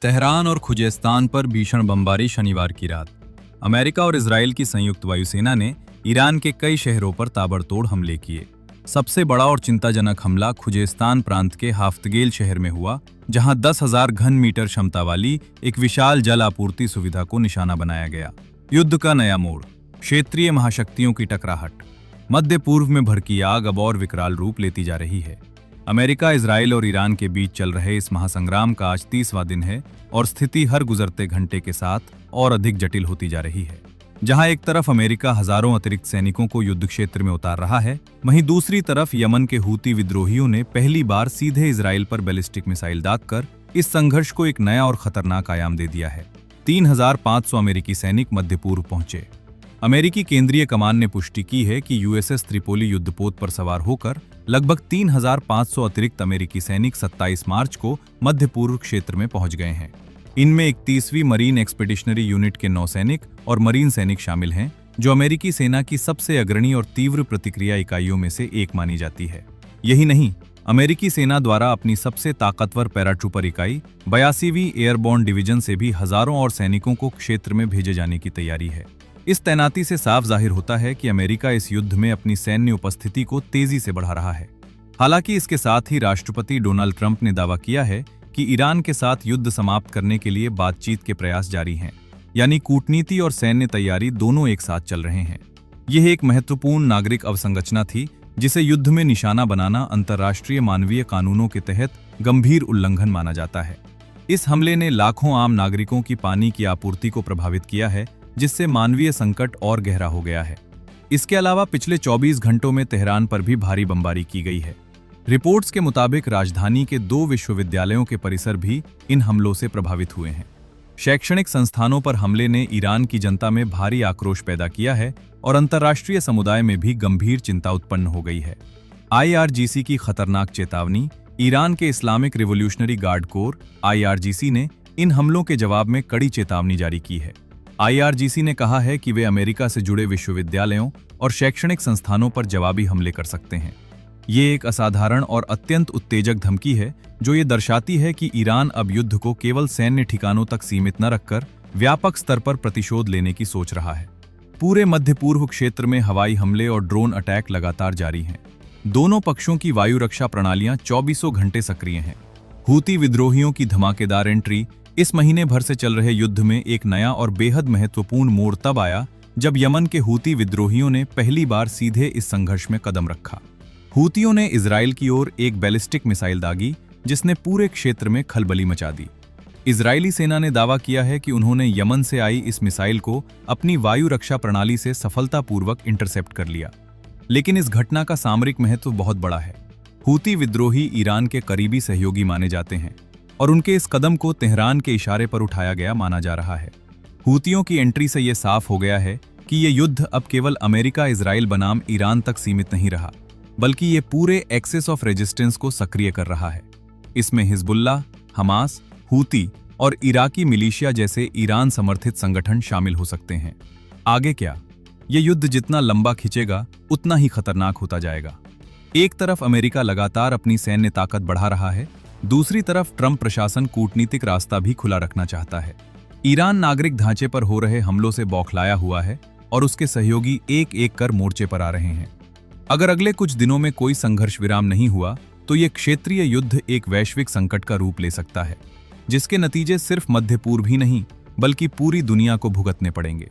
Tehran और Khuzestan पर भीषण बमबारी शनिवार की रात। अमेरिका और इजराइल की संयुक्त वायुसेना ने ईरान के कई शहरों पर ताबड़तोड़ हमले किए। सबसे बड़ा और चिंताजनक हमला खुजेस्तान प्रांत के हाफ्तगेल शहर में हुआ, जहां 10,000 घन मीटर क्षमता वाली एक विशाल जल आपूर्ति सुविधा को निशाना बनाया गया। युद्ध का नया मोड़, क्षेत्रीय महाशक्तियों की टकराहट। मध्य पूर्व में भड़की आग अब और विकराल रूप लेती जा रही है। अमेरिका, इजराइल और ईरान के बीच चल रहे इस महासंग्राम का आज 30वां दिन है और स्थिति हर गुजरते घंटे के साथ और अधिक जटिल होती जा रही है। जहां एक तरफ अमेरिका हजारों अतिरिक्त सैनिकों को युद्ध क्षेत्र में उतार रहा है, वहीं दूसरी तरफ यमन के हूती विद्रोहियों ने पहली बार सीधे इजराइल पर बैलिस्टिक मिसाइल दागकर इस संघर्ष को एक नया और खतरनाक आयाम दे दिया है। 3,500 अमेरिकी सैनिक मध्य पूर्व पहुंचे। अमेरिकी केंद्रीय कमान ने पुष्टि की है कि यूएसएस त्रिपोली युद्धपोत पर सवार होकर लगभग 3,500 अतिरिक्त अमेरिकी सैनिक 27 मार्च को मध्य पूर्व क्षेत्र में पहुंच गए हैं। इनमें 31वीं मरीन एक्सपेडिशनरी यूनिट के नौसैनिक और मरीन सैनिक शामिल हैं, जो अमेरिकी सेना की सबसे अग्रणी और तीव्र प्रतिक्रिया इकाइयों में से एक मानी जाती है। यही नहीं, अमेरिकी सेना द्वारा अपनी सबसे ताकतवर पैराट्रूपर इकाई 82वीं एयरबोर्न डिवीजन से भी हजारों और सैनिकों को क्षेत्र में भेजे जाने की तैयारी है। इस तैनाती से साफ जाहिर होता है कि अमेरिका इस युद्ध में अपनी सैन्य उपस्थिति को तेजी से बढ़ा रहा है। हालांकि इसके साथ ही राष्ट्रपति डोनाल्ड ट्रंप ने दावा किया है कि ईरान के साथ युद्ध समाप्त करने के लिए बातचीत के प्रयास जारी हैं, यानी कूटनीति और सैन्य तैयारी दोनों एक साथ चल रहे हैं। यह एक महत्वपूर्ण नागरिक अवसंरचना थी जिसे युद्ध में निशाना बनाना अंतर्राष्ट्रीय मानवीय कानूनों के तहत गंभीर उल्लंघन माना जाता है। इस हमले ने लाखों आम नागरिकों की पानी की आपूर्ति को प्रभावित किया है, जिससे मानवीय संकट और गहरा हो गया है। इसके अलावा पिछले 24 घंटों में तेहरान पर भी भारी बमबारी की गई है। रिपोर्ट्स के मुताबिक राजधानी के 2 विश्वविद्यालयों के परिसर भी इन हमलों से प्रभावित हुए हैं। शैक्षणिक संस्थानों पर हमले ने ईरान की जनता में भारी आक्रोश पैदा किया है और अंतर्राष्ट्रीय समुदाय में भी गंभीर चिंता उत्पन्न हो गई है। IRGC की खतरनाक चेतावनी। ईरान के Islamic revolutionary guard core IRGC ने इन हमलों के जवाब में कड़ी चेतावनी जारी की है। IRGC ने कहा है कि वे अमेरिका से जुड़े विश्वविद्यालयों और शैक्षणिक संस्थानों पर जवाबी हमले कर सकते हैं। ये एक असाधारण और अत्यंत उत्तेजक धमकी है, जो ये दर्शाती है कि ईरान अब युद्ध को केवल सैन्य ठिकानों तक सीमित न रखकर व्यापक स्तर पर प्रतिशोध लेने की सोच रहा है। पूरे मध्य पूर्व क्षेत्र में हवाई हमले और ड्रोन अटैक लगातार जारी हैं। दोनों पक्षों की वायु रक्षा प्रणालियां 24 घंटे सक्रिय हैं। हूती विद्रोहियों की धमाकेदार एंट्री। इस महीने भर से चल रहे युद्ध में एक नया और बेहद महत्वपूर्ण मोड़ तब आया जब यमन के हूती विद्रोहियों ने पहली बार सीधे इस संघर्ष में कदम रखा। हूतियों ने इजराइल की ओर एक बैलिस्टिक मिसाइल दागी, जिसने पूरे क्षेत्र में खलबली मचा दी। इजरायली सेना ने दावा किया है कि उन्होंने यमन से आई इस मिसाइल को अपनी वायु रक्षा प्रणाली से सफलतापूर्वक इंटरसेप्ट कर लिया। लेकिन इस घटना का सामरिक महत्व बहुत बड़ा है। हूती विद्रोही ईरान के करीबी सहयोगी माने जाते हैं और उनके इस कदम को तेहरान के इशारे पर उठाया गया माना जा रहा है। हूतियों की एंट्री से यह साफ हो गया है कि ये युद्ध अब केवल अमेरिका इजराइल बनाम ईरान तक सीमित नहीं रहा, बल्कि ये पूरे एक्सेस ऑफ रेजिस्टेंस को सक्रिय कर रहा है। इसमें हिजबुल्लाह, हमास, हूती और इराकी मिलिशिया जैसे ईरान समर्थित संगठन शामिल हो सकते हैं। आगे क्या? ये युद्ध जितना लंबा खिंचेगा, उतना ही खतरनाक होता जाएगा। एक तरफ अमेरिका लगातार अपनी सैन्य ताकत बढ़ा रहा है, दूसरी तरफ ट्रंप प्रशासन कूटनीतिक रास्ता भी खुला रखना चाहता है। ईरान नागरिक ढांचे पर हो रहे हमलों से बौखलाया हुआ है और उसके सहयोगी एक एक कर मोर्चे पर आ रहे हैं। अगर अगले कुछ दिनों में कोई संघर्ष विराम नहीं हुआ, तो ये क्षेत्रीय युद्ध एक वैश्विक संकट का रूप ले सकता है, जिसके नतीजे सिर्फ मध्य पूर्व ही नहीं, बल्कि पूरी दुनिया को भुगतने पड़ेंगे।